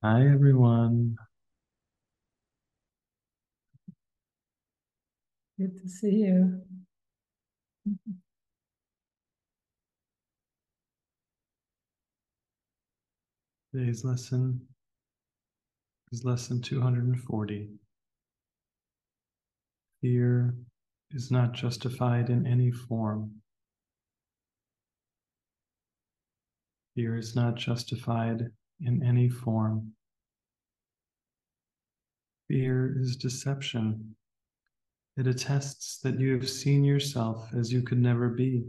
Hi, everyone. Good to see you. Today's lesson is lesson 240. Fear is not justified in any form. Fear is not justified in any form. Fear is deception. It attests that you have seen yourself as you could never be,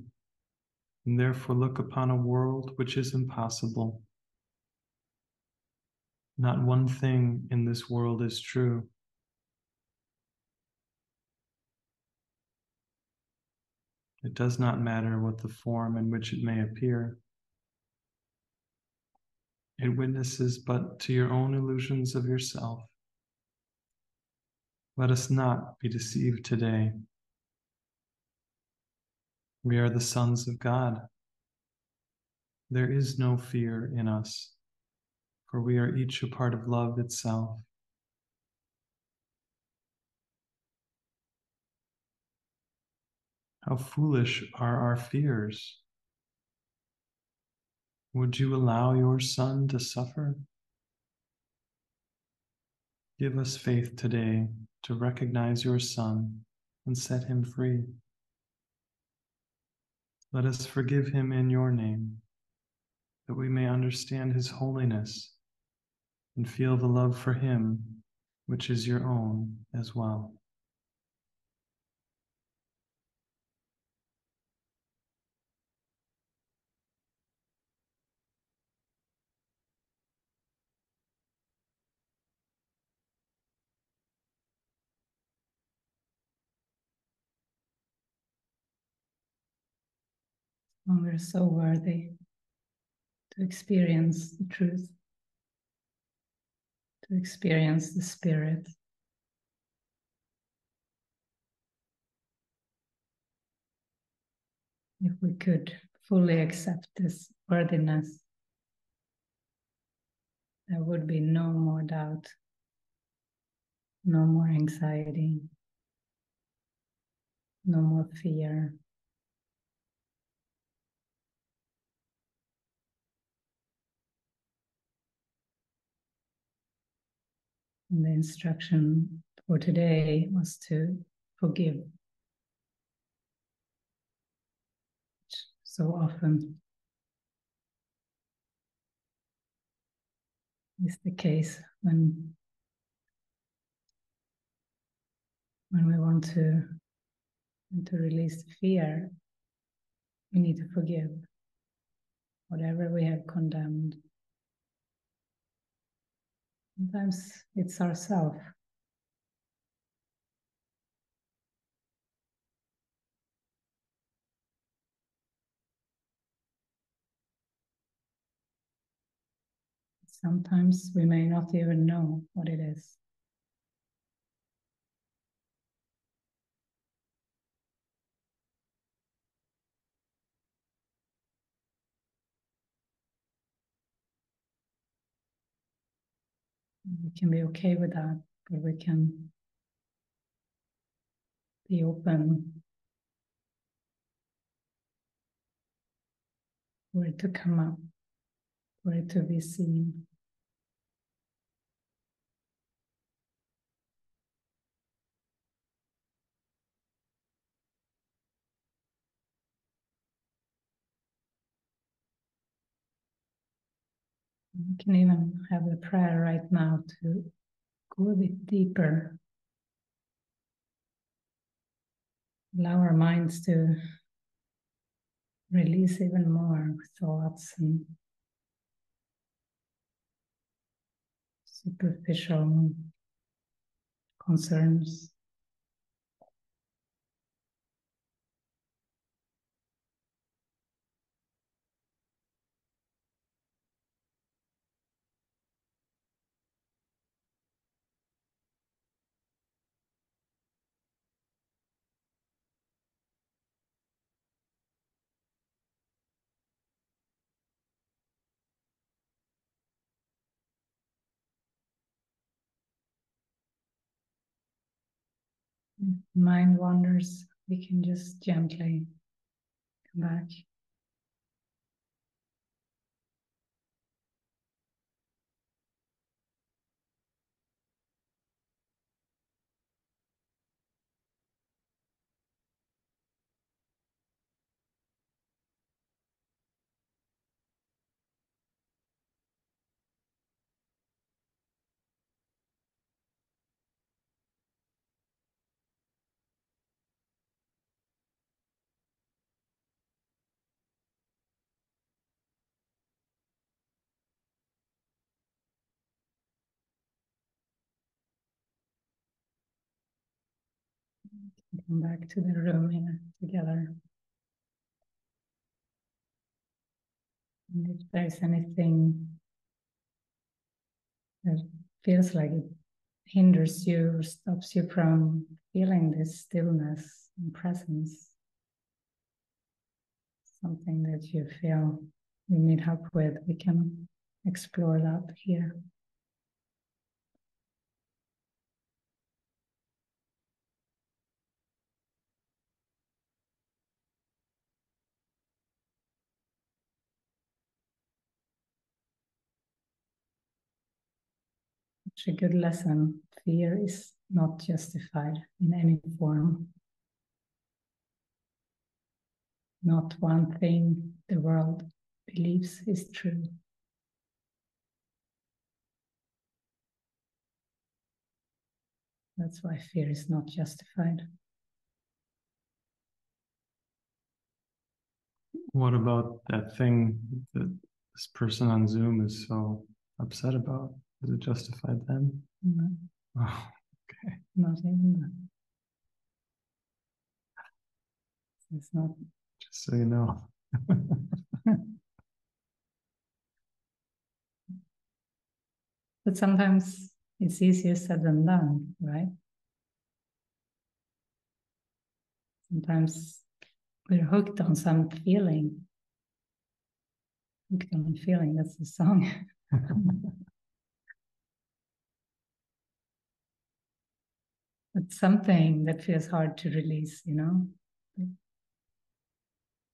and therefore look upon a world which is impossible. Not one thing in this world is true. It does not matter what the form in which it may appear. It witnesses but to your own illusions of yourself. Let us not be deceived today. We are the sons of God. There is no fear in us, for we are each a part of love itself. How foolish are our fears! Would you allow your son to suffer? Give us faith today to recognize your son and set him free. Let us forgive him in your name, that we may understand his holiness and feel the love for him, which is your own as well. And we're so worthy to experience the truth, to experience the spirit. If we could fully accept this worthiness, there would be no more doubt, no more anxiety, no more fear. And the instruction for today was to forgive. So often is the case when we want to release fear, we need to forgive whatever we have condemned. Sometimes it's ourselves. Sometimes we may not even know what it is. We can be okay with that, but we can be open for it to come up, for it to be seen. We can even have a prayer right now to go a bit deeper. Allow our minds to release even more thoughts and superficial concerns. Mind wanders, we can just gently come back. Come back to the room here together. And if there's anything that feels like it hinders you or stops you from feeling this stillness and presence, something that you feel you need help with, we can explore that here. It's a good lesson. Fear is not justified in any form. Not one thing the world believes is true. That's why fear is not justified. What about that thing that this person on Zoom is so upset about? Is it justified then? No, Oh, okay. not even that. It's not. Just so you know. But sometimes it's easier said than done, right? Sometimes we're hooked on some feeling. Hooked on feeling, that's the song. But something that feels hard to release, you know?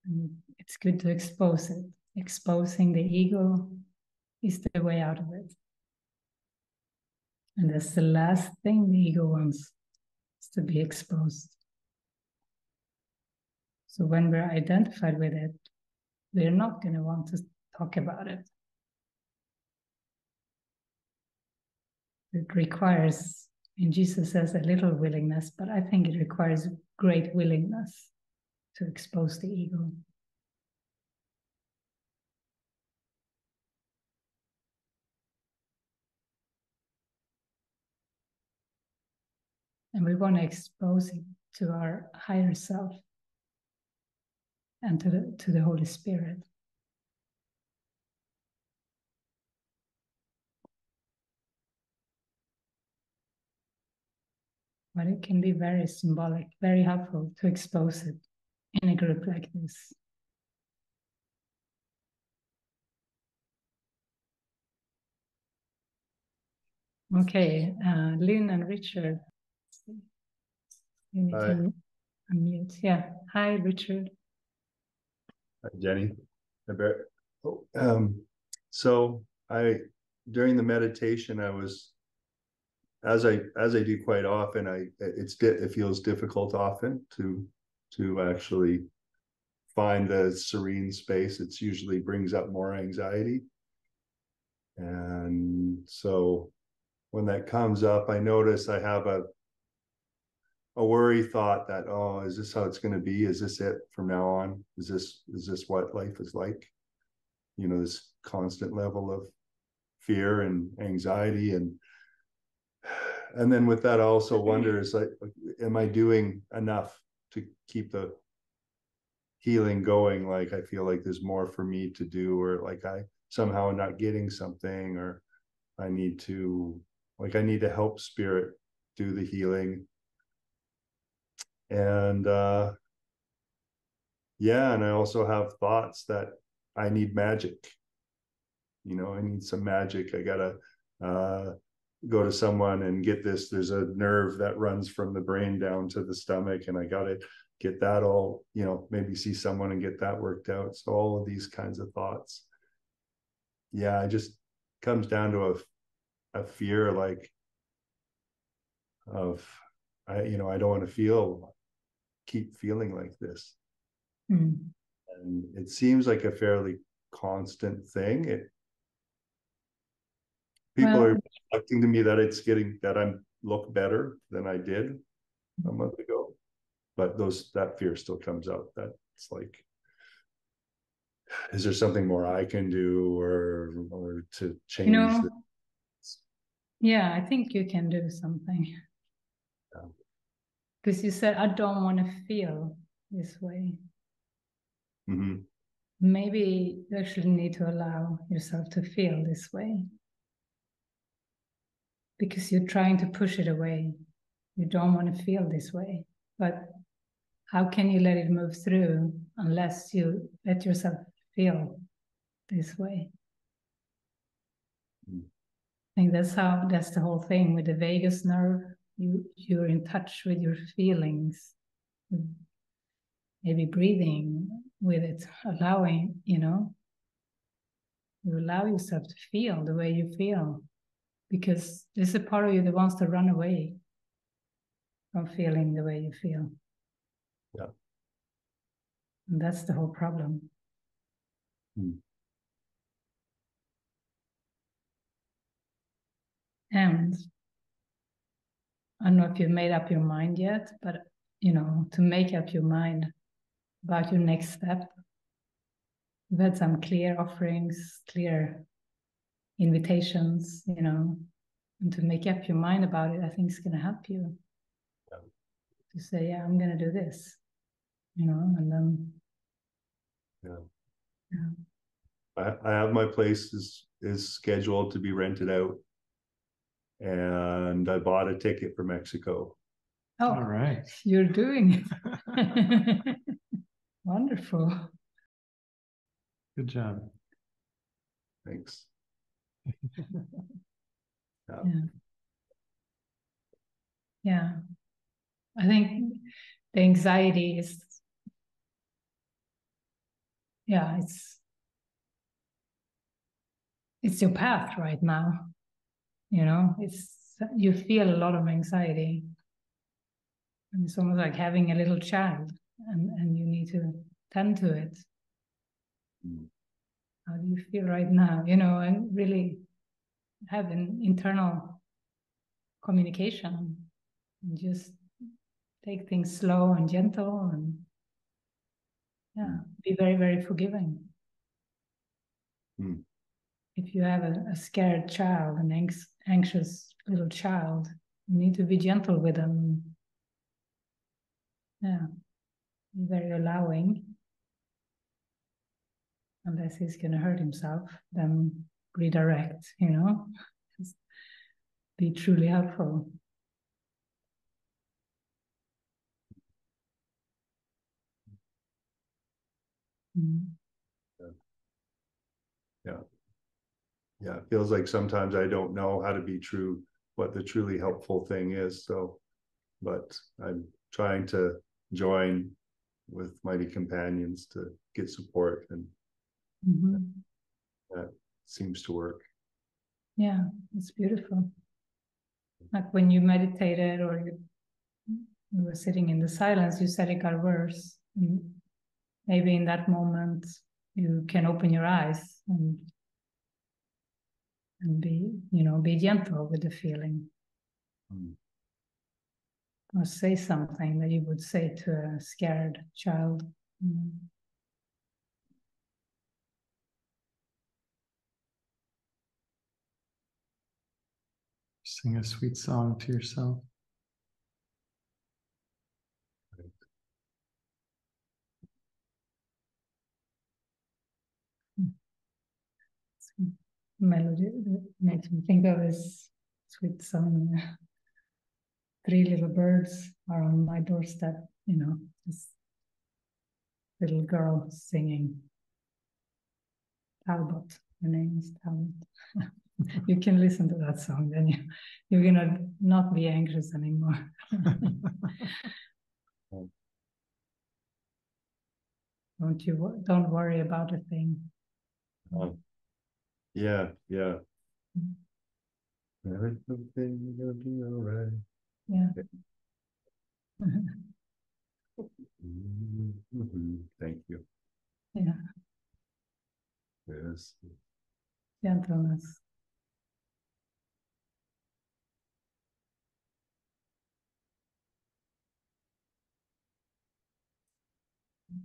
And it's good to expose it. Exposing the ego is the way out of it. And that's the last thing the ego wants, is to be exposed. So when we're identified with it, we're not going to want to talk about it. It requires, and Jesus says, a little willingness, but I think it requires great willingness to expose the ego. And we want to expose it to our higher self and to the Holy Spirit. But it can be very symbolic, very helpful to expose it in a group like this. Okay, Lynn and Richard. You need to unmute. Yeah. Hi, Richard. Hi, Jenny. Hi, Barret. So during the meditation, I was, as I do quite often, it feels difficult often to actually find the serene space. It usually brings up more anxiety. And so when that comes up, I notice I have a worry thought that, oh, is this how it's going to be? Is this it from now on? Is this what life is like? You know, this constant level of fear and anxiety. And then with that, I also wonder, is like, am I doing enough to keep the healing going? Like, I feel like there's more for me to do, or like I somehow not getting something, or I need to help spirit do the healing. And yeah, and I also have thoughts that I need magic. You know, I need some magic. I gotta go to someone and get this, there's a nerve that runs from the brain down to the stomach, and I got to get that all, maybe see someone and get that worked out. So all of these kinds of thoughts. Yeah, it just comes down to a fear, like, of, I don't want to keep feeling like this. Mm. And it seems like a fairly constant thing. People are reflecting to me that I look better than I did a month ago, but that fear still comes out. That it's like, is there something more I can do or to change this? Yeah, I think you can do something. Because you said, I don't want to feel this way. Mm-hmm. Maybe you actually need to allow yourself to feel this way. Because you're trying to push it away. You don't want to feel this way. But how can you let it move through unless you let yourself feel this way? Mm. I think that's the whole thing with the vagus nerve. You're in touch with your feelings. Maybe breathing with it, allowing, you allow yourself to feel the way you feel. Because there's a part of you that wants to run away from feeling the way you feel. Yeah. And that's the whole problem. Mm. And I don't know if you've made up your mind yet, but, to make up your mind about your next step, you've had some clear offerings, clear invitations, and to make up your mind about it, I think it's going to help you. Yeah. To say, yeah, I'm going to do this, and then. Yeah. I have my place is scheduled to be rented out, and I bought a ticket for Mexico. Oh, all right. You're doing it. Wonderful. Good job. Thanks. Yeah. I think the anxiety is, it's your path right now. You feel a lot of anxiety. And it's almost like having a little child, and you need to tend to it. Mm. How do you feel right now? And really have an internal communication and just take things slow and gentle and be very, very forgiving. Mm. If you have a scared child, an anxious little child, you need to be gentle with them. Yeah, be very allowing. Unless he's going to hurt himself, then redirect, Just be truly helpful. Mm. Yeah, it feels like sometimes I don't know how to be what the truly helpful thing is. So, but I'm trying to join with mighty companions to get support, and that seems to work. Yeah, it's beautiful. Like when you meditated or you were sitting in the silence, you said it got worse. And maybe in that moment you can open your eyes and be gentle with the feeling. Or say something that you would say to a scared child. Sing a sweet song to yourself. Melody that makes me think of this sweet song. 3 little birds are on my doorstep, this little girl singing. Talbot, her name is Talbot. You can listen to that song, then you're gonna not be anxious anymore. Don't worry about a thing. Yeah. Everything gonna be all right. Yeah. Thank you. Yeah. Yes. Gentleness.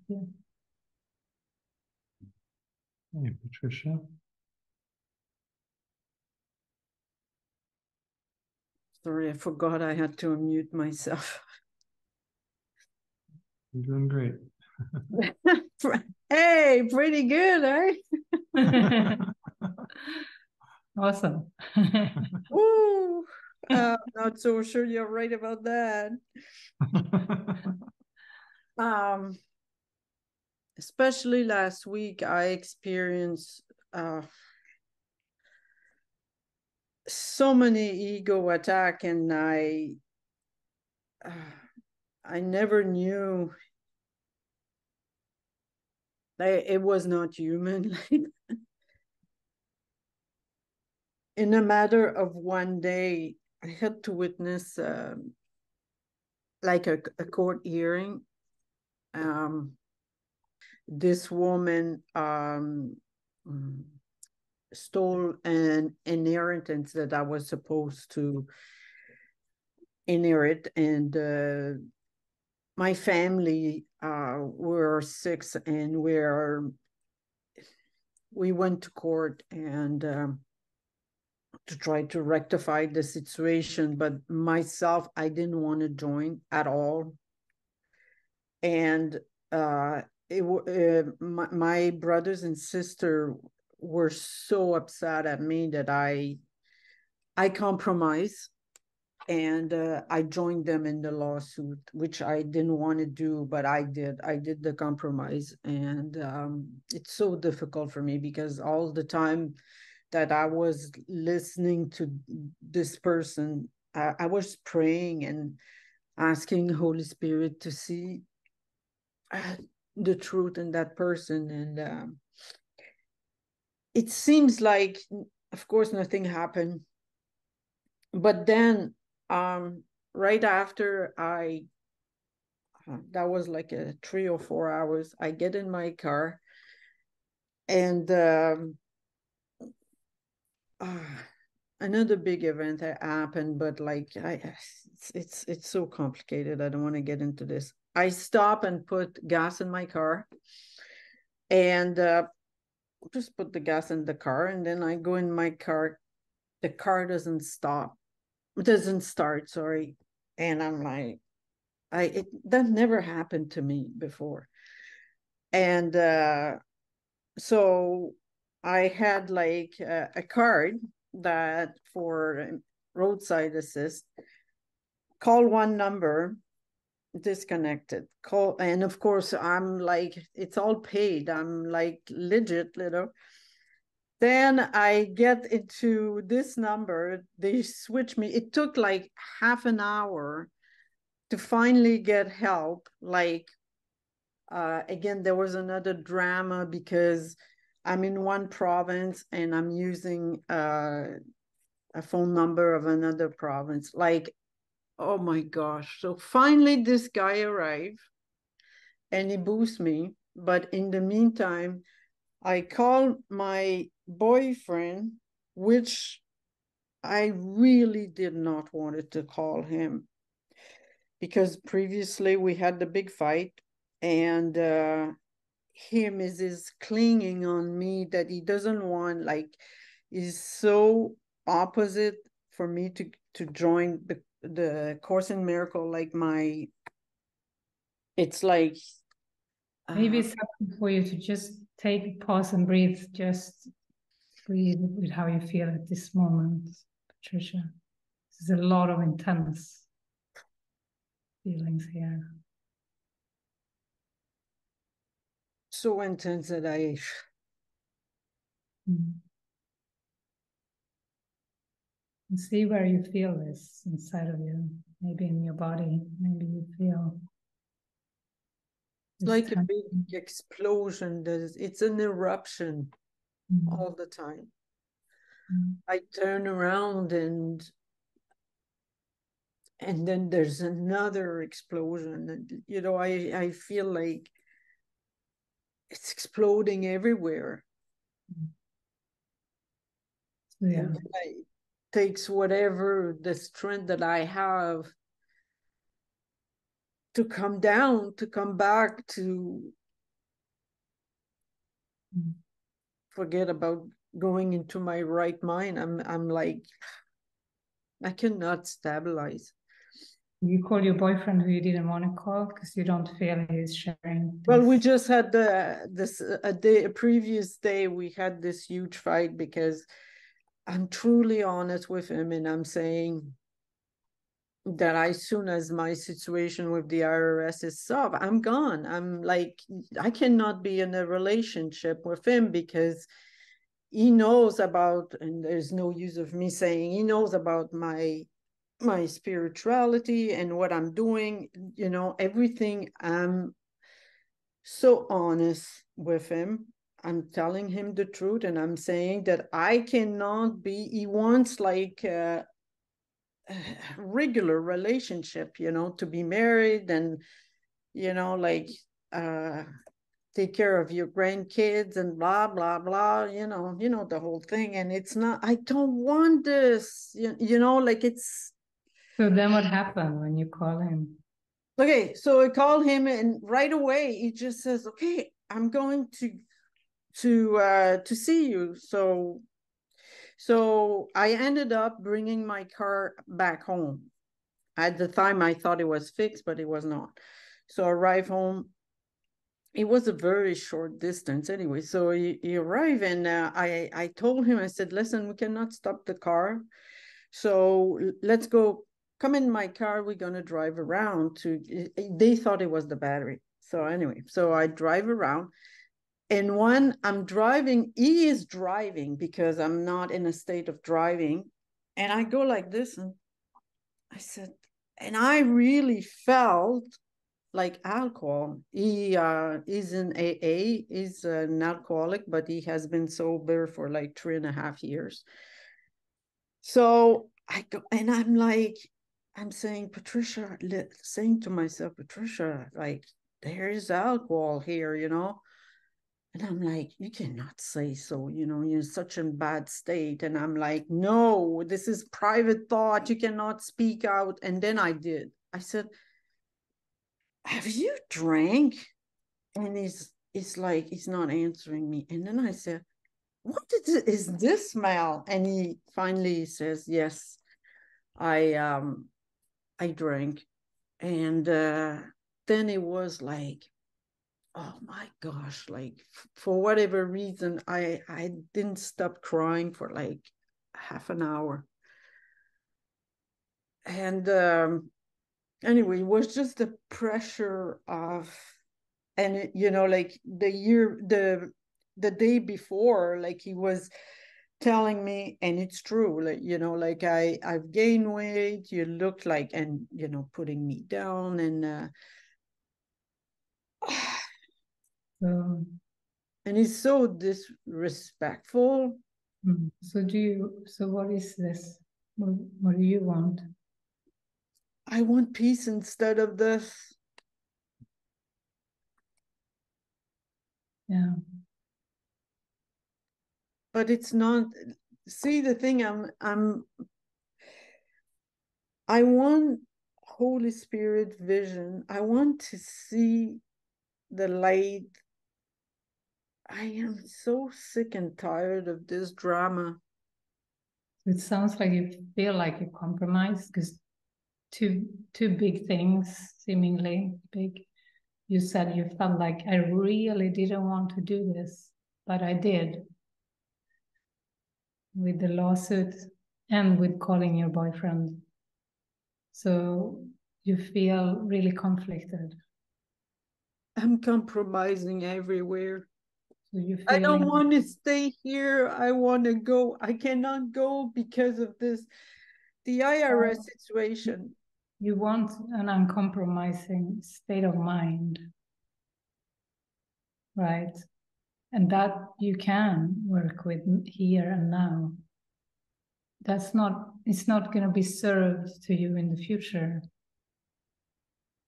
Yeah. Hey, Patricia. Sorry, I forgot I had to unmute myself. You're doing great. Hey, pretty good, eh? Awesome. Woo! Not so sure you're right about that. Especially last week, I experienced so many ego attack, and I never knew it was not human. In a matter of one day, I had to witness like a court hearing. This woman stole an inheritance that I was supposed to inherit, and my family were six, and we went to court and to try to rectify the situation, but myself, I didn't want to join at all. And my brothers and sister were so upset at me that I compromised, and I joined them in the lawsuit, which I didn't want to do, but I did. I did the compromise, and it's so difficult for me because all the time that I was listening to this person, I was praying and asking Holy Spirit to see the truth in that person. And it seems like, of course, nothing happened. But then right after that was like 3 or 4 hours, I get in my car, and another big event happened, but like it's so complicated. I don't want to get into this. I stop and put gas in my car, and just put the gas in the car, and then I go in my car. The car doesn't stop. It doesn't start, sorry. And I'm like, that never happened to me before. And so I had like a card that for roadside assist, call one number, disconnected, call. And of course I'm like, it's all paid, I'm like legit little. Then I get into this number, they switch me. It took like half an hour to finally get help. Like again, there was another drama because I'm in one province and I'm using a phone number of another province. Like, oh my gosh. So finally this guy arrived and he boosts me. But in the meantime, I called my boyfriend, which I really did not want to call him, because previously we had the big fight, and him is clinging on me that he doesn't want, like, is so opposite for me to join the Course in Miracle. Like it's like Maybe it's something for you to just take a pause and breathe. Just breathe with how you feel at this moment, Patricia. There's a lot of intense feelings here. so intense that And see where you feel this inside of you. Maybe in your body, maybe you feel It's like a big explosion. It's an eruption all the time. I turn around and then there's another explosion. And, you know, I feel like it's exploding everywhere. Yeah. And it takes whatever the strength that I have to come down, to come back, to forget about going into my right mind. I'm like, I cannot stabilize. You call your boyfriend who you didn't want to call because you don't feel he's sharing this. Well, we just had a previous day we had this huge fight because I'm truly honest with him, and I'm saying that as soon as my situation with the IRS is solved, I'm gone. I'm like, I cannot be in a relationship with him because he knows about, and there's no use of me saying, he knows about my spirituality and what I'm doing, you know, everything. I'm so honest with him. I'm telling him the truth, and I'm saying that I cannot be, he wants like a regular relationship, you know, to be married and, you know, like take care of your grandkids and blah blah blah, you know the whole thing. And it's not, I don't want this, you know, like it's. So then what happened when you call him? Okay, so I call him, and right away he just says, okay, I'm going to see you. So I ended up bringing my car back home. At the time I thought it was fixed, but it was not. So I arrived home. It was a very short distance anyway. So he arrived, and I told him, I said, listen, we cannot stop the car. So let's go, come in my car. We're going to drive around to, they thought it was the battery. So anyway, so I drive around. And when I'm driving, he is driving because I'm not in a state of driving. And I go like this, and I said, and I really felt like alcohol. He is in AA, he's an alcoholic, but he has been sober for like 3.5 years. So I go, and I'm like, I'm saying, Patricia, saying to myself, Patricia, like, there is alcohol here, you know? And I'm like, you cannot say so, you know, you're in such a bad state. And I'm like, no, this is private thought. You cannot speak out. And then I did. I said, have you drank? And he's like, he's not answering me. And then I said, what is this smell? And he finally says, yes, I drank. And then it was like, oh my gosh, like for whatever reason, I didn't stop crying for like half an hour. And anyway, it was just the pressure of, and it, you know, like the day before, like he was telling me, and it's true, like, you know, like I've gained weight, you look like, and, you know, putting me down. And So, and he's so disrespectful. So what is this? What do you want? I want peace instead of this. Yeah. But it's not, see, the thing, I want Holy Spirit vision. I want to see the light. I am so sick and tired of this drama. It sounds like you feel like you compromised because two big things, seemingly big. You said you felt like I really didn't want to do this, but I did. With the lawsuit and with calling your boyfriend. So you feel really conflicted. I'm compromising everywhere. So you I don't want to stay here. I want to go. I cannot go because of this. the IRS situation. You want an uncompromising state of mind, right? And that you can work with here and now. It's not going to be served to you in the future.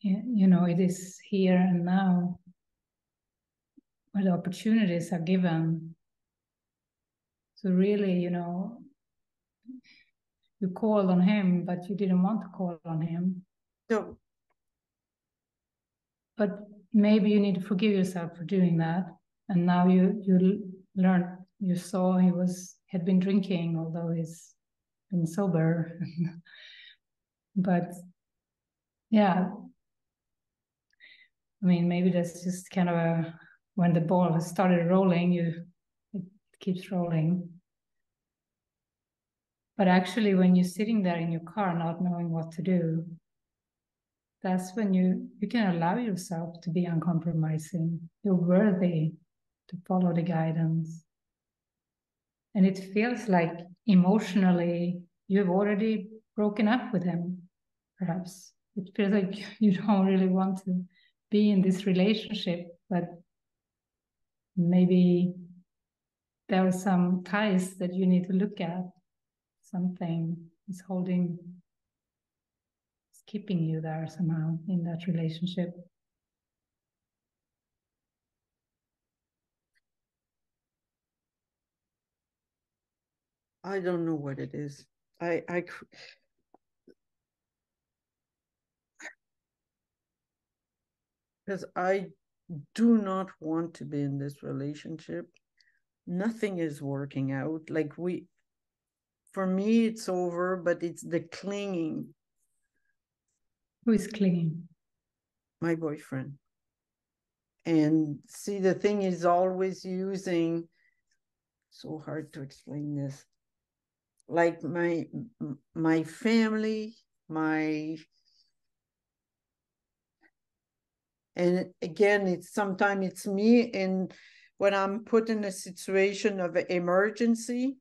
You know, it is here and now where the opportunities are given. So really, you know, you called on him, but you didn't want to call on him. No. But maybe you need to forgive yourself for doing that. And now you learned, you saw he had been drinking, although he's been sober. But yeah, I mean, maybe that's just kind of when the ball has started rolling, it keeps rolling. But actually, when you're sitting there in your car not knowing what to do, that's when you can allow yourself to be uncompromising. You're worthy to follow the guidance. And it feels like emotionally you've already broken up with him, perhaps. It feels like you don't really want to be in this relationship, but maybe there are some ties that you need to look at. Something is keeping you there somehow in that relationship. I don't know what it is. Because I do not want to be in this relationship. Nothing is working out. Like for me, it's over, but it's the clinging. Who is clinging? My boyfriend. And see, the thing is always using, so hard to explain this. Like my family, and again, sometimes it's me, and when I'm put in a situation of emergency,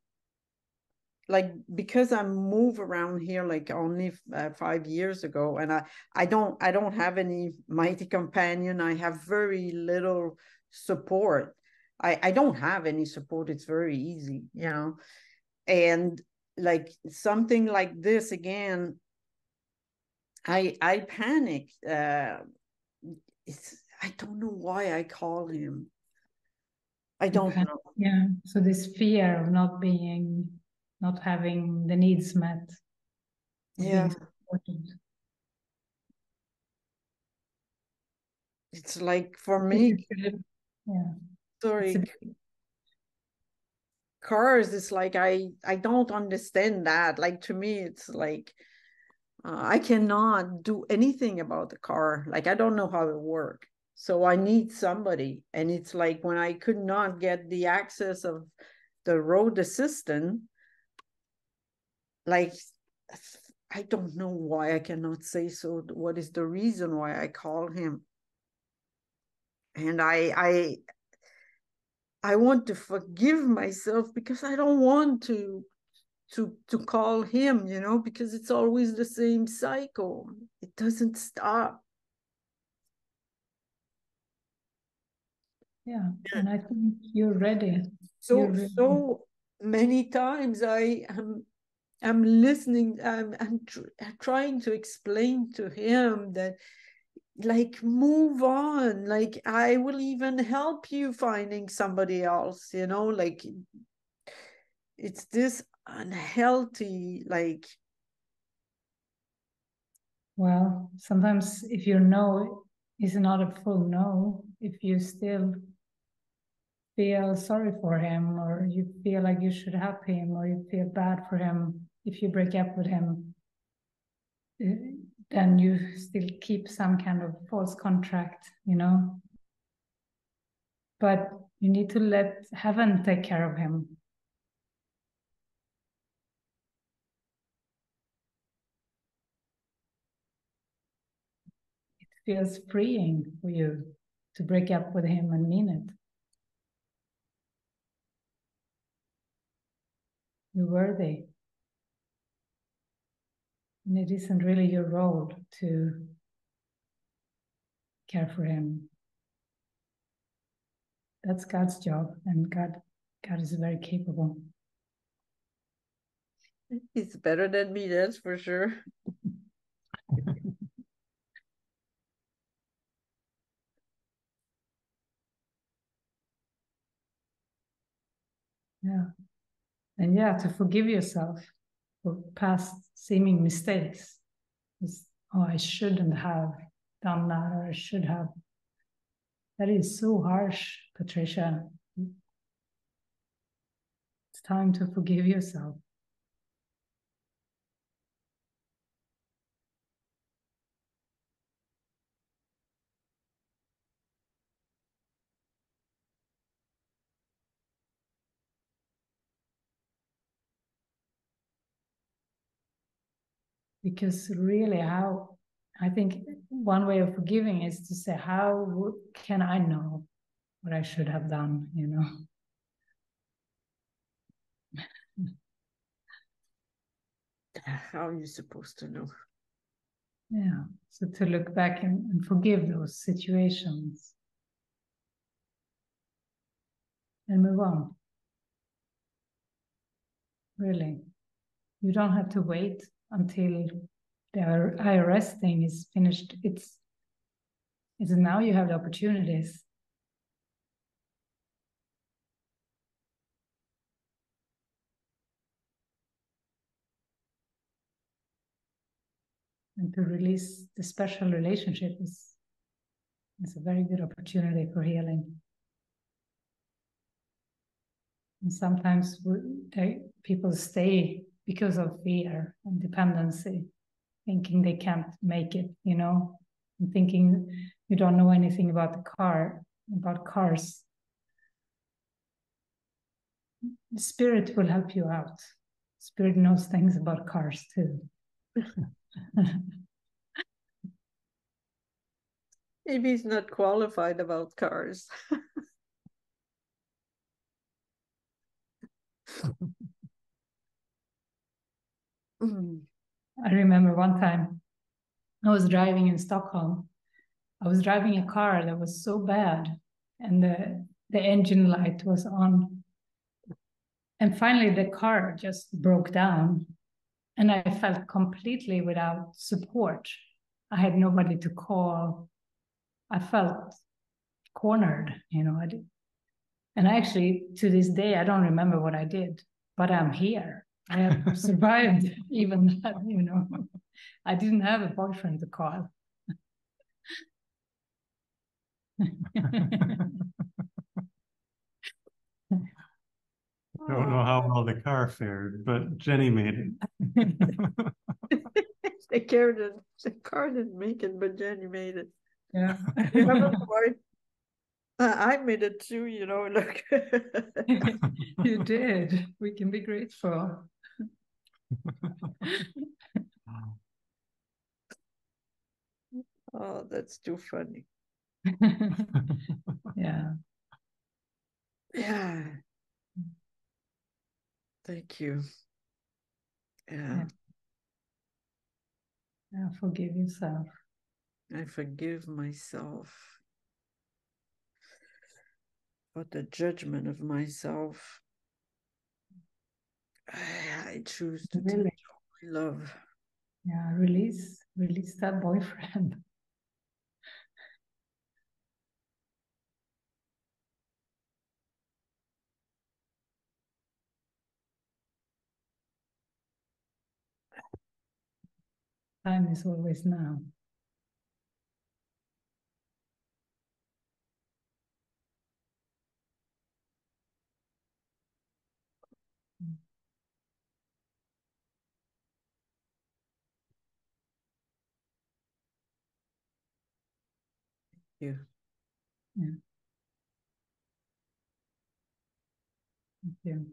like because I move around here like only 5 years ago, and I don't have any mighty companion. I have very little support. I don't have any support. It's very easy, you know. And like something like this again, I panic. I don't know why I call him. I don't know. Yeah. So this fear of not having the needs met. Yeah. It's like for me, yeah. Sorry. Cars, it's like I don't understand that. Like to me, it's like I cannot do anything about the car. Like I don't know how it works. So I need somebody. And it's like when I could not get the access of the road assistant, like I don't know why I cannot say so. What is the reason why I call him? And I want to forgive myself because I don't want to call him, you know, because it's always the same cycle. It doesn't stop. Yeah, and I think you're ready. So many times I'm listening. I'm trying to explain to him that, like, move on. Like, I will even help you finding somebody else. You know, like it's this unhealthy, like. Well, sometimes if your no is not a full no, if you still feel sorry for him, or you feel like you should help him, or you feel bad for him if you break up with him, then you still keep some kind of false contract, you know. But you need to let heaven take care of him. It feels freeing for you to break up with him and mean it. You're worthy. And it isn't really your role to care for him. That's God's job, and God is very capable. He's better than me, that's for sure. Yeah. And yeah, to forgive yourself for past seeming mistakes. Oh, I shouldn't have done that, or I should have. That is so harsh, Patricia. It's time to forgive yourself. Because really, how I think one way of forgiving is to say, how can I know what I should have done, you know? How are you supposed to know? Yeah, so to look back and forgive those situations and move on. Really, you don't have to wait until the IRS thing is finished. It's now you have the opportunities. And to release the special relationship is a very good opportunity for healing. And sometimes people stay because of fear and dependency, thinking they can't make it, you know, and thinking you don't know anything about about cars. The spirit will help you out. Spirit knows things about cars too. Maybe he's not qualified about cars. I remember one time I was driving in Stockholm. I was driving a car that was so bad, and the engine light was on. And finally, the car just broke down, and I felt completely without support. I had nobody to call. I felt cornered, you know. And actually, to this day, I don't remember what I did, but I'm here. I have survived even that, you know. I didn't have a boyfriend to call. Don't know how well the car fared, but Jenny made it. The car didn't make it, but Jenny made it. Yeah. Remember the I made it too, you know, look. You did. We can be grateful. Oh, that's too funny. Yeah. Yeah. Thank you. Yeah. Yeah, forgive yourself. I forgive myself for the judgment of myself. I choose to Really? take my love. Yeah, release that boyfriend. Time is always now. Yeah. Yeah. Thank you.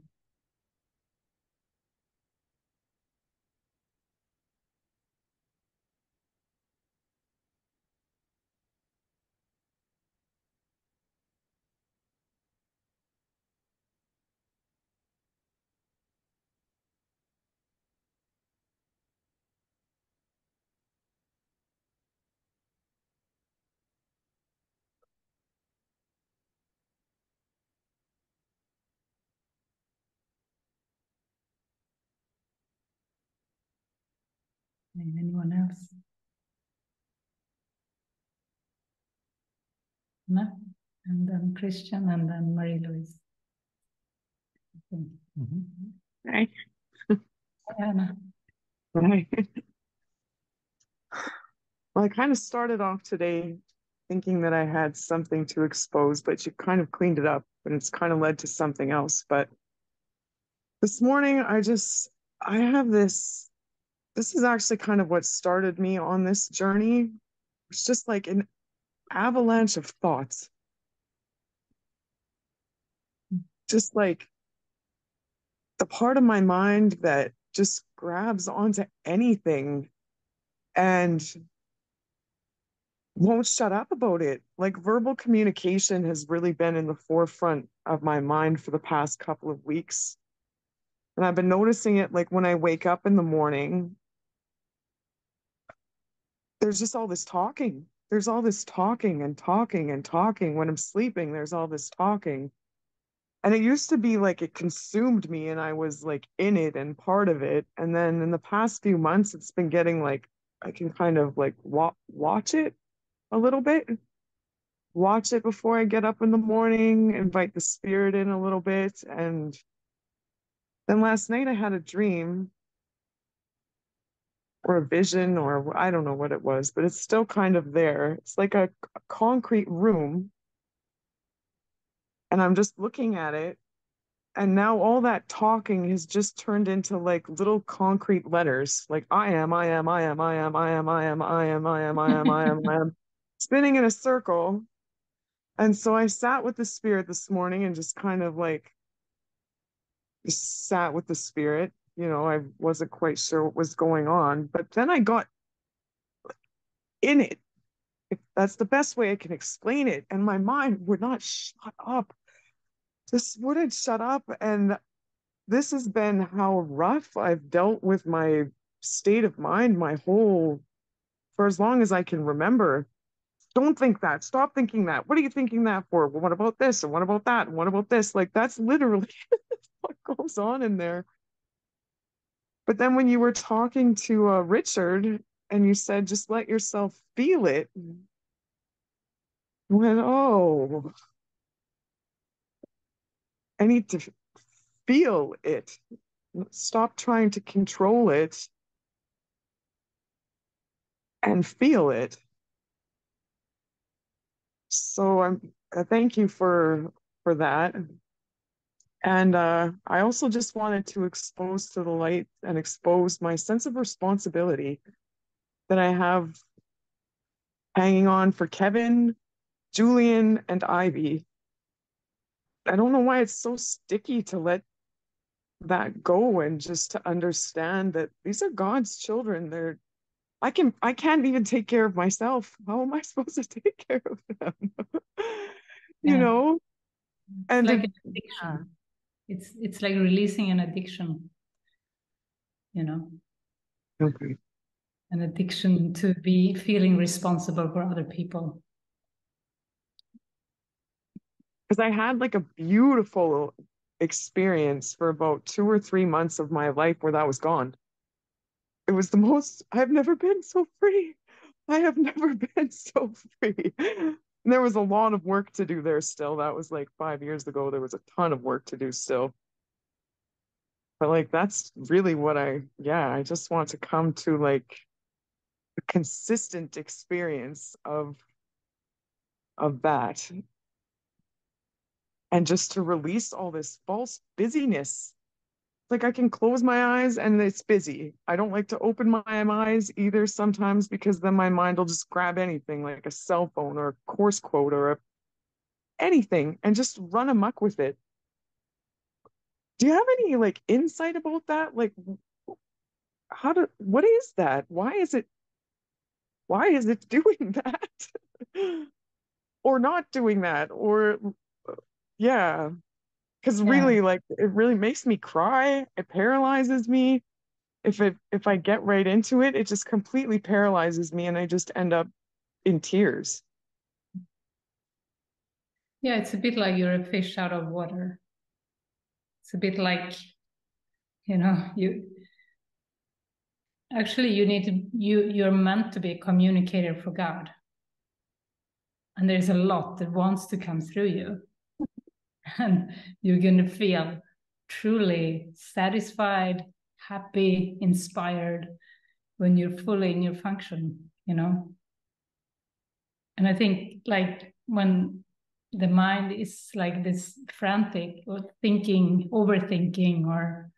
Anyone else? No? And then Christian, and then Marie-Louise. Hi. Anna. Hi. Well, I kind of started off today thinking that I had something to expose, but you kind of cleaned it up and it's kind of led to something else. But this morning, I have this is actually kind of what started me on this journey. It's just like an avalanche of thoughts. Just like the part of my mind that just grabs onto anything and won't shut up about it. Like verbal communication has really been in the forefront of my mind for the past couple of weeks. And I've been noticing it like when I wake up in the morning, there's just all this talking. There's all this talking and talking and talking. When I'm sleeping, there's all this talking. And it used to be like it consumed me and I was like in it and part of it. And then in the past few months, it's been getting like, I can kind of like watch it a little bit. Watch it before I get up in the morning, invite the spirit in a little bit. And then last night I had a dream or a vision, or I don't know what it was, but it's still kind of there. It's like a concrete room. And I'm just looking at it. And now all that talking has just turned into like little concrete letters, like I am, I am, I am, I am, I am, I am, I am, I am, I am, I am, I am, spinning in a circle. And so I sat with the spirit this morning and just kind of like just sat with the spirit. You know, I wasn't quite sure what was going on, but then I got in it. If that's the best way I can explain it. And my mind would not shut up. Just wouldn't shut up. And this has been how rough I've dealt with my state of mind for as long as I can remember. Don't think that. Stop thinking that. What are you thinking that for? Well, what about this? And what about that? And what about this? Like, that's literally what goes on in there. But then when you were talking to Richard and you said, just let yourself feel it, I went, oh, I need to feel it. Stop trying to control it and feel it. So I thank you for that. And I also just wanted to expose to the light and expose my sense of responsibility that I have hanging on for Kevin, Julian, and Ivy. I don't know why it's so sticky to let that go and just to understand that these are God's children. I can't even take care of myself. How am I supposed to take care of them? You know? It's like an addiction. It's like releasing an addiction, you know? Okay. An addiction to be feeling responsible for other people. Because I had like a beautiful experience for about 2 or 3 months of my life where that was gone. It was the most, I've never been so free. I have never been so free. And there was a lot of work to do there still. That was like 5 years ago. There was a ton of work to do still. But like, that's really what I just want to come to like a consistent experience of that. And just to release all this false busyness. Like I can close my eyes and it's busy. I don't like to open my eyes either sometimes because then my mind will just grab anything like a cell phone or a course quote or anything and just run amok with it. Do you have any like insight about that? Like what is that? Why is it doing that? Or not doing that? Or yeah. Because really, like, it really makes me cry. It paralyzes me. If I get right into it, it just completely paralyzes me, and I just end up in tears. Yeah, it's a bit like you're a fish out of water. It's a bit like, you know, actually you're meant to be a communicator for God. And there's a lot that wants to come through you. And you're going to feel truly satisfied, happy, inspired when you're fully in your function, you know? And I think like when the mind is like this frantic or thinking, overthinking, or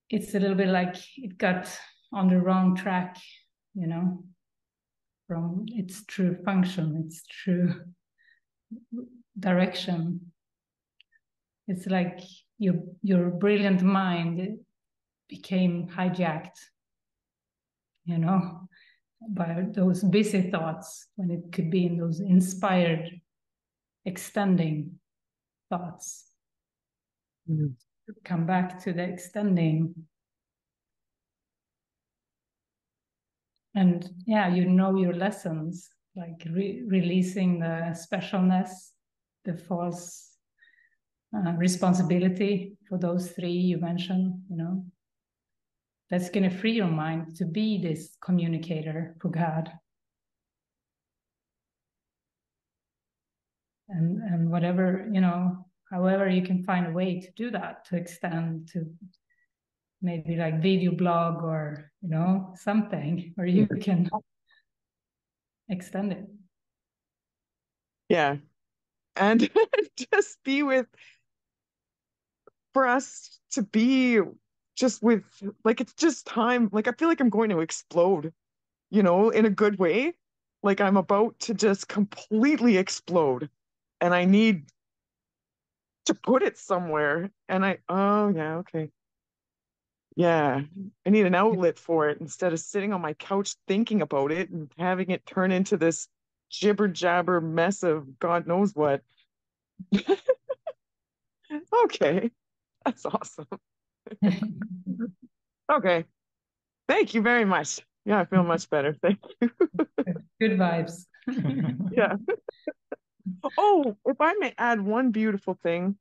it's a little bit like it got on the wrong track, you know, from its true function, its true direction. It's like your brilliant mind became hijacked, you know, by those busy thoughts when it could be in those inspired, extending thoughts. Mm. Come back to the extending. And yeah, you know your lessons, like releasing the specialness, the false responsibility for those three you mentioned, you know. That's going to free your mind to be this communicator for God. And whatever, you know, however you can find a way to do that, to extend to maybe like video blog or, you know, something where you can extend it. Yeah. And just be with, for us to be just with, like, it's just time. Like, I feel like I'm going to explode, you know, in a good way. Like, I'm about to just completely explode. And I need to put it somewhere. And oh, yeah, okay. Yeah, I need an outlet for it instead of sitting on my couch thinking about it and having it turn into this jibber jabber mess of God knows what. Okay, that's awesome. Okay, thank you very much. Yeah, I feel much better. Thank you. Good vibes. Yeah. Oh, if I may add one beautiful thing,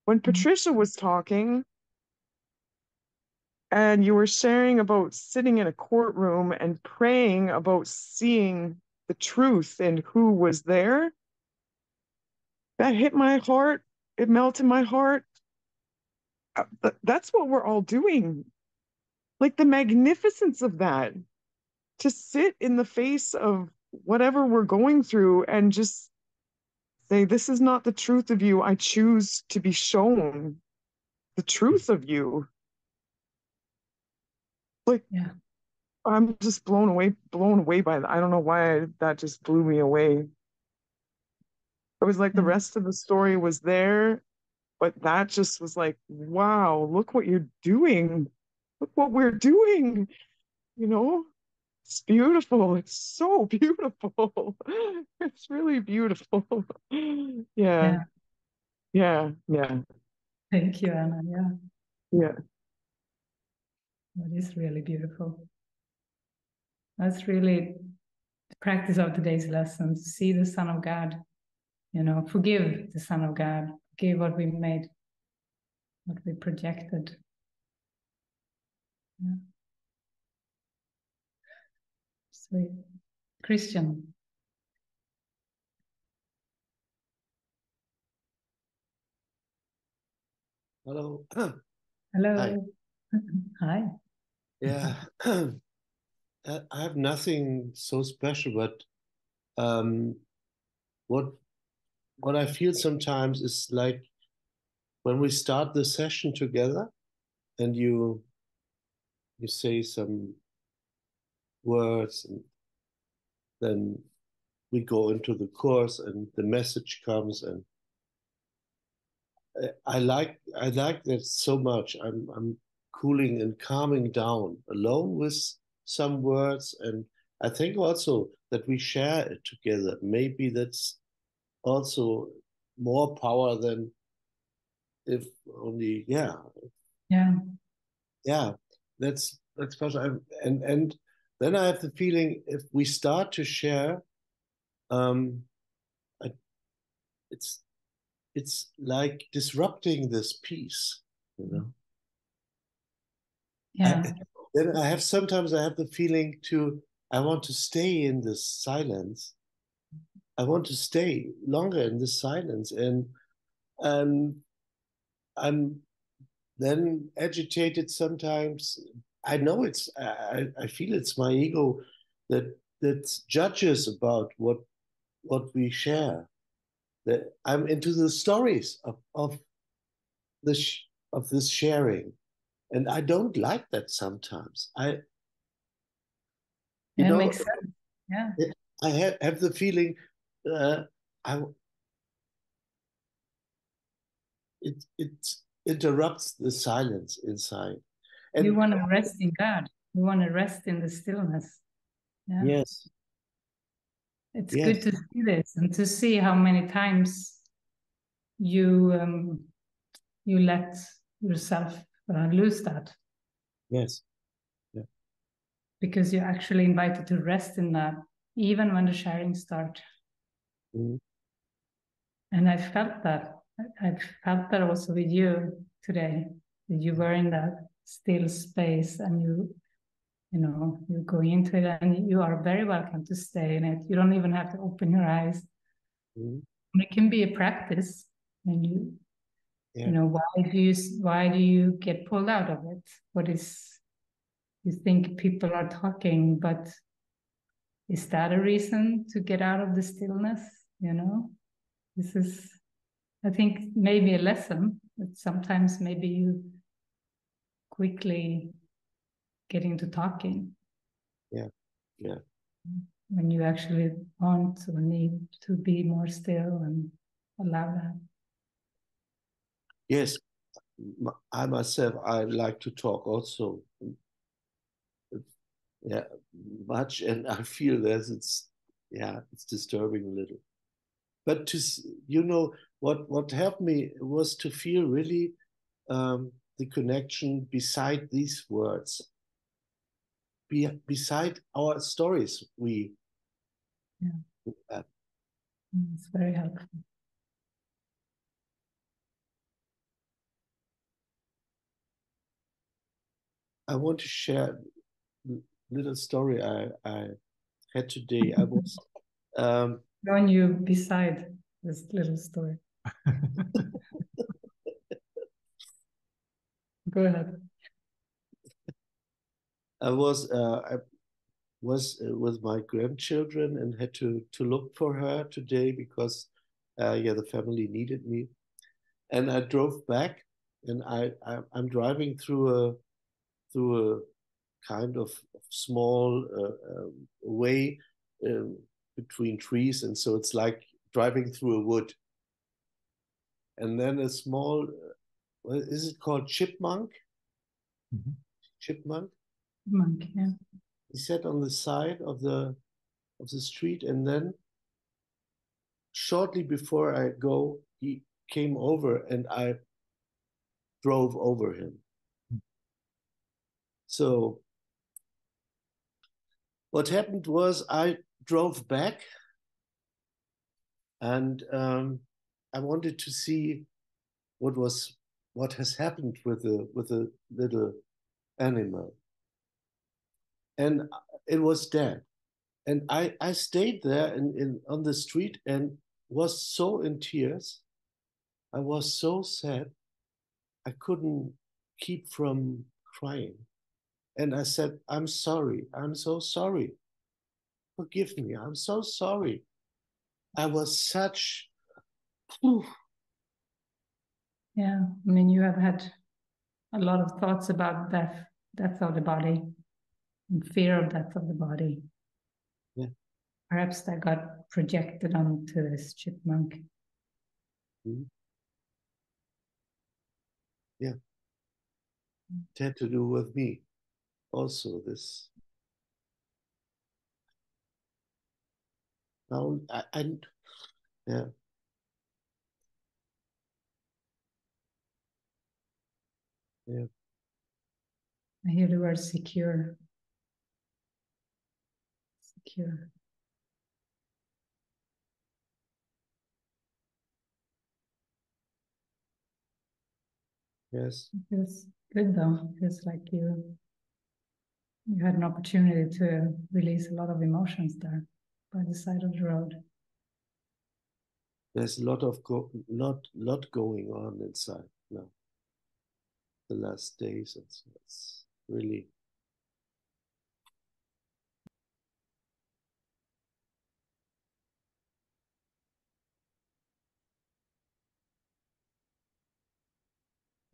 when Patricia was talking and you were sharing about sitting in a courtroom and praying about seeing the truth and who was there, that hit my heart. It melted my heart. That's what we're all doing. Like the magnificence of that, to sit in the face of whatever we're going through and just say, this is not the truth of you. I choose to be shown the truth of you. Like, Yeah. I'm just blown away by that. I don't know why that just blew me away. It was like the rest of the story was there, but that just was like, wow, look what you're doing. Look what we're doing. You know, it's beautiful. It's so beautiful. It's really beautiful. Yeah. Yeah. Yeah. Thank you, Anna. Yeah. Yeah. That is really beautiful. That's really the practice of today's lesson. See the Son of God, you know, forgive the Son of God, forgive what we made, what we projected. Yeah. Sweet. Christian. Hello. Hello. Hi. Yeah. I have nothing so special, but um, what I feel sometimes is like when we start the session together and you say some words and then we go into the course and the message comes and I like that so much. I'm cooling and calming down alone with some words, and I think also that we share it together. Maybe that's also more power than if only Yeah. yeah. That's special. And then I have the feeling if we start to share, um, I, it's like disrupting this peace, you know. Yeah. then sometimes I have the feeling I want to stay in this silence. I want to stay longer in this silence, and I'm then agitated sometimes. I know I feel it's my ego that judges about what we share. That I'm into the stories of this of this sharing, and I don't like that sometimes. Yeah, it makes sense. Yeah. I have the feeling I it interrupts the silence inside. And You want to rest in God. You want to rest in the stillness. Yeah. yes, It's yes, good to see this and to see how many times you you let yourself lose that, yes, yeah, because you're actually invited to rest in that, even when the sharing starts. mhm, And I felt that. I felt that also with you today, that you were in that still space, and you know, you go into it, and you are very welcome to stay in it. You don't even have to open your eyes. mhm, It can be a practice, and yeah. you know, why do you get pulled out of it? What is, you think people are talking, but is that a reason to get out of the stillness? You know, this is, I think, maybe a lesson, that sometimes maybe you quickly get into talking. Yeah, yeah. When you actually want or need to be more still and allow that. Yes, I myself, I like to talk also. Yeah, much, and I feel it's disturbing a little. But you know, what helped me was to feel really the connection beside these words, beside our stories we have. It's very helpful. I want to share a little story I had today. I was Join you beside this little story. Go ahead. I was with my grandchildren and had to look for her today because the family needed me, and I drove back, and I'm driving through a kind of small way between trees, and so it's like driving through a wood, and then a small what is it called, chipmunk? Mhm. Chipmunk. Monk, yeah. He sat on the side of the street, and then shortly before I go, he came over, and I drove over him. So what happened was I drove back, and I wanted to see what has happened with the little animal, and it was dead. And I stayed there on the street and was so in tears. I was so sad. I couldn't keep from crying. And I said, I'm sorry. I'm so sorry. Forgive me. I'm so sorry. I was such. Yeah, I mean, you have had a lot of thoughts about death of the body, and fear of death of the body. Yeah. Perhaps that got projected onto this chipmunk. Mhm. Yeah. It had to do with me. Also, this. Now, yeah. Yeah. I hear the word secure. Secure. Yes. It feels good though. It feels like you You had an opportunity to release a lot of emotions there by the side of the road. There's a lot going on inside now. The last days, and so it's really.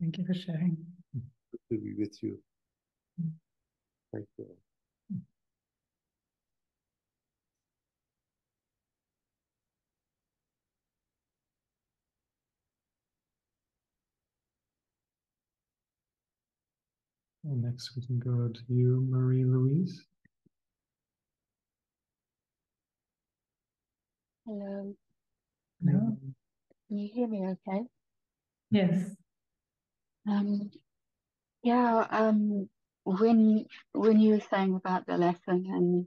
Thank you for sharing. Good to be with you. Thank you. And next we can go to you, Marie Louise. Hello. Hello? Can you hear me okay? Yes. Yeah, when you were saying about the lesson and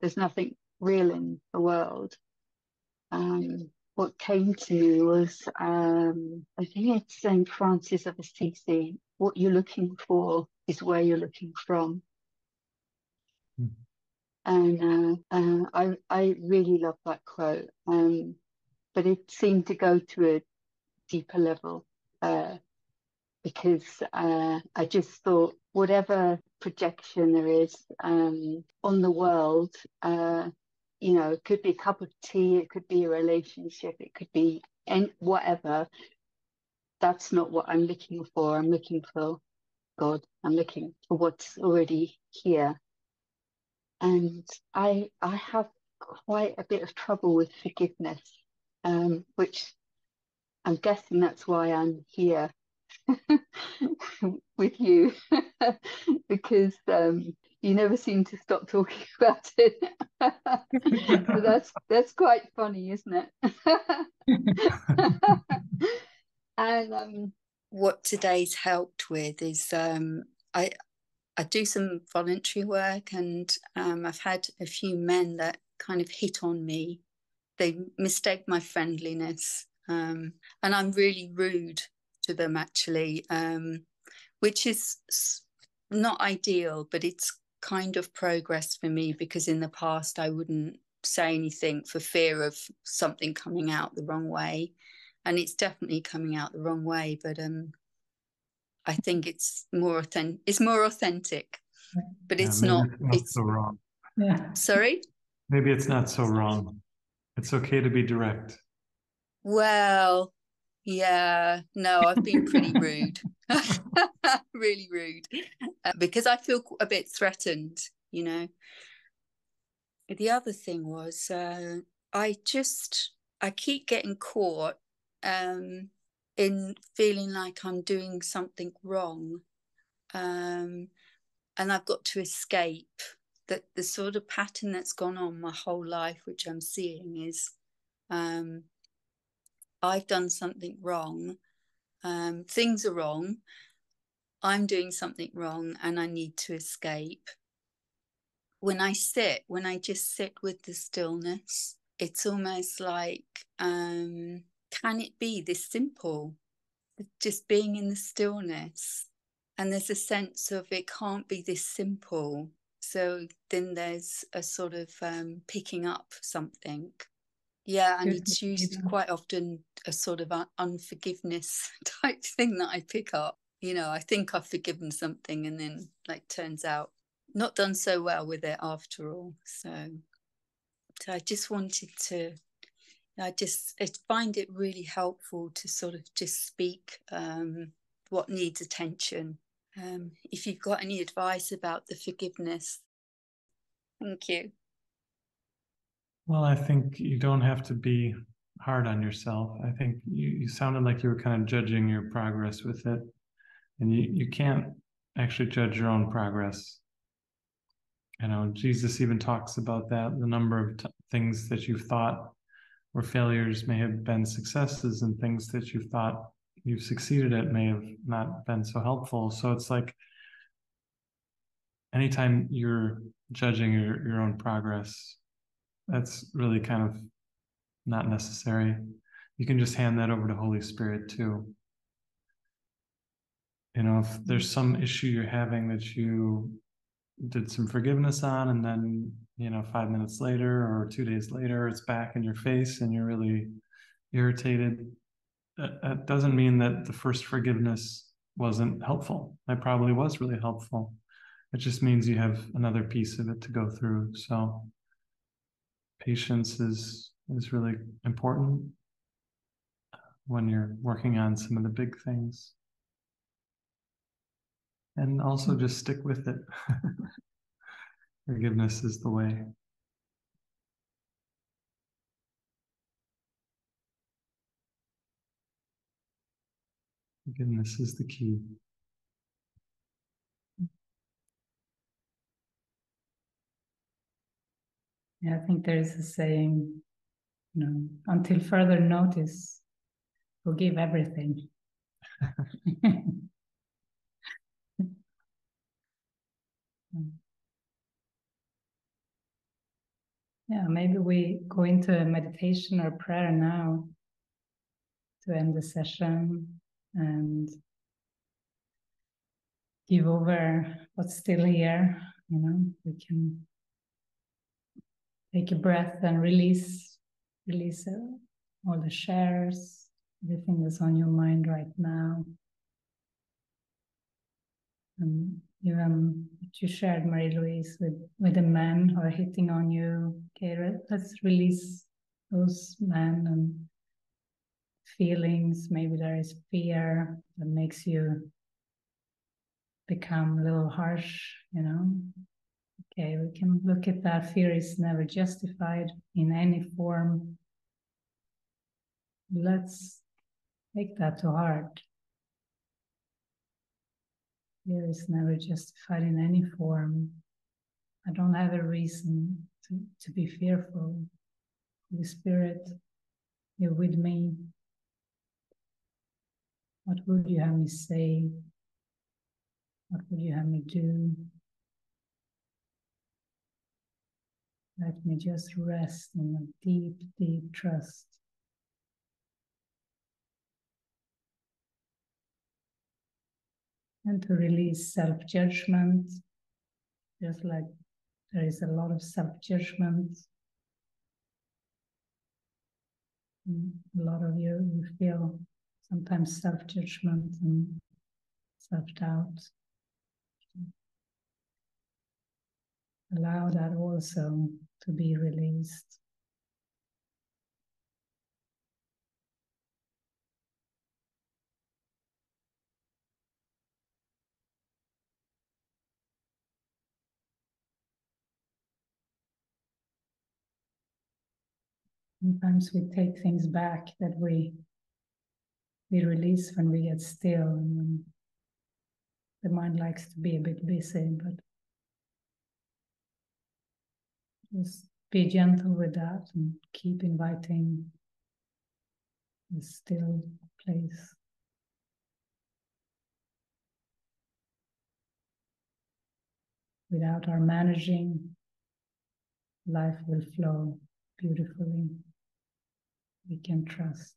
there's nothing real in the world, what came to me was I think it's Saint Francis of Assisi, what you're looking for is where you're looking from. Mm. And I really love that quote. But it seemed to go to a deeper level. Because I just thought whatever projection there is on the world, you know, it could be a cup of tea, it could be a relationship, it could be whatever. That's not what I'm looking for. I'm looking for God. I'm looking for what's already here. And I have quite a bit of trouble with forgiveness, which I'm guessing that's why I'm here with you because you never seem to stop talking about it. So that's quite funny, isn't it? And what today's helped with is I do some voluntary work, and I've had a few men that kind of hit on me. They mistake my friendliness, and I'm really rude to them actually, which is not ideal, but it's kind of progress for me, because in the past I wouldn't say anything for fear of something coming out the wrong way, and it's definitely coming out the wrong way, but I think it's more authentic, but it's not so wrong. Yeah. Sorry? Maybe it's not so wrong. It's okay to be direct. Well, yeah, no, I've been pretty rude. Really rude, because I feel a bit threatened, you know. The other thing was I keep getting caught in feeling like I'm doing something wrong, and I've got to escape. That the sort of pattern that's gone on my whole life, which I'm seeing, is I've done something wrong, things are wrong, I'm doing something wrong, and I need to escape. When I just sit with the stillness, it's almost like, can it be this simple? Just being in the stillness. And there's a sense of it can't be this simple. So then there's a sort of picking up something. Yeah, and it's used quite often a sort of unforgiveness type thing that I pick up. You know, I think I've forgiven something, and then like turns out not done so well with it after all. So I just wanted to, I find it really helpful to sort of just speak what needs attention. If you've got any advice about the forgiveness. Thank you. Well, I think you don't have to be hard on yourself. I think you sounded like you were kind of judging your progress with it. And you can't actually judge your own progress. You know, Jesus even talks about that. The number of things that you thought were failures may have been successes, and things that you thought you've succeeded at may have not been so helpful. So it's like anytime you're judging your own progress, that's really kind of not necessary. You can just hand that over to Holy Spirit too. You know, if there's some issue you're having that you did some forgiveness on, and then 5 minutes later or 2 days later it's back in your face and you're really irritated. That doesn't mean that the first forgiveness wasn't helpful. That probably was really helpful. It just means you have another piece of it to go through. So patience is really important when you're working on some of the big things. And also just stick with it. Forgiveness is the way. Forgiveness is the key. Yeah, I think there is a saying, until further notice, forgive everything. Yeah, maybe we go into a meditation or prayer now to end the session and give over what's still here. We can take a breath and release all the shares, everything that's on your mind right now. And even what you shared, Marie-Louise, with the men who are hitting on you. Okay, let's release those men and feelings. Maybe there is fear that makes you become a little harsh, Okay, we can look at that. Fear is never justified in any form. Let's take that to heart. Fear is never justified in any form. I don't have a reason to be fearful. Holy Spirit, you're with me. What would you have me say? What would you have me do? Let me just rest in a deep, deep trust. And to release self-judgment, just like there is a lot of self-judgment. A lot of you feel sometimes self-judgment and self-doubt. Allow that also to be released. Sometimes we take things back that we release when we get still, and when the mind likes to be a bit busy, but just be gentle with that and keep inviting the still place. Without our managing, life will flow beautifully. We can trust.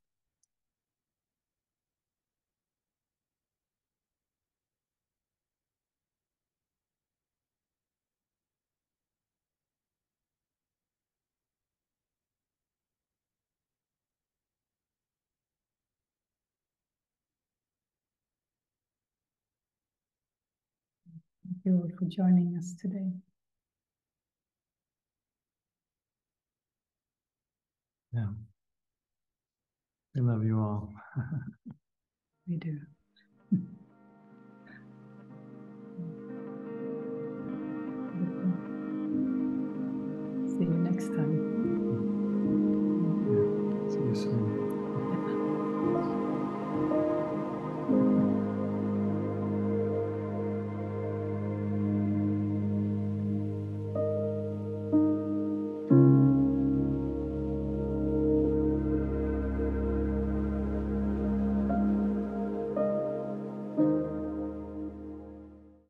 Thank you all for joining us today. Yeah. We love you all. We do. See you next time.